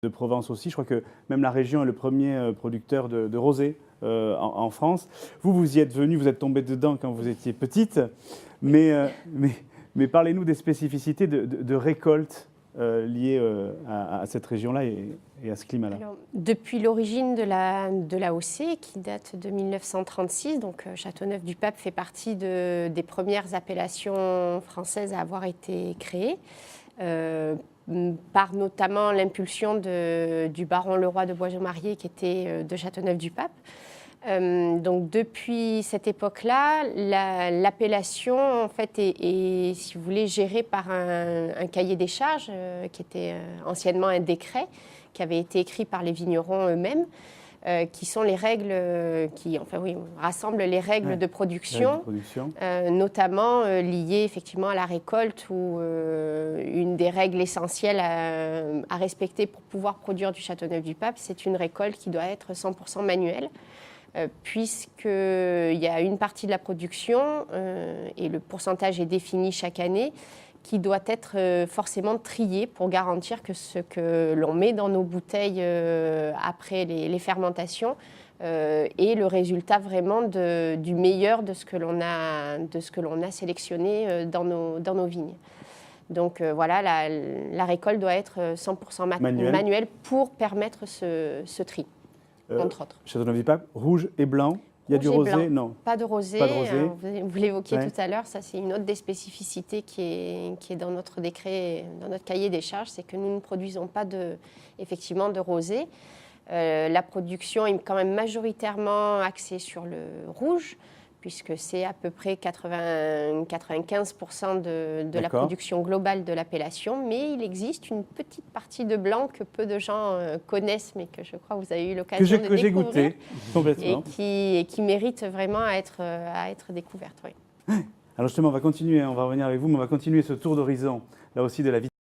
de Provence aussi. Je crois que même la région est le premier producteur de rosé en France. Vous y êtes venu, vous êtes tombé dedans quand vous étiez petite, mais parlez-nous des spécificités de récolte liées à cette région-là et à ce climat-là. Depuis l'origine de l'AOC, qui date de 1936, donc Châteauneuf-du-Pape fait partie des premières appellations françaises à avoir été créées, par notamment l'impulsion du baron Leroy de Boisjeu-Marié, qui était de Châteauneuf-du-Pape. Donc depuis cette époque-là, l'appellation en fait est, si vous voulez, gérée par un cahier des charges qui était anciennement un décret qui avait été écrit par les vignerons eux-mêmes, qui sont les règles qui, enfin oui, rassemblent les règles de production, notamment liées effectivement à la récolte où une des règles essentielles à respecter pour pouvoir produire du Châteauneuf-du-Pape, c'est une récolte qui doit être 100% manuelle. Puisqu'il y a une partie de la production, et le pourcentage est défini chaque année, qui doit être forcément trié pour garantir que ce que l'on met dans nos bouteilles après les fermentations est le résultat vraiment du meilleur de ce que l'on a sélectionné dans nos vignes. Donc voilà, la récolte doit être 100% manuelle pour permettre ce tri. Entre autres. Châteauneuf-du-Pape, rouge et blanc. Il y a du rosé? Non. Pas de rosé. Pas de rosé. Vous l'évoquiez tout à l'heure, ça c'est une autre des spécificités qui est dans notre décret, dans notre cahier des charges, c'est que nous ne produisons pas effectivement de rosé. La production est quand même majoritairement axée sur le rouge, puisque c'est à peu près 95% de la production globale de l'appellation. Mais il existe une petite partie de blanc que peu de gens connaissent, mais que je crois que vous avez eu l'occasion de découvrir. Que j'ai goûté, complètement. Et qui mérite vraiment à être découverte. Oui. Alors justement, on va continuer, on va revenir avec vous, mais on va continuer ce tour d'horizon, là aussi, de la vie.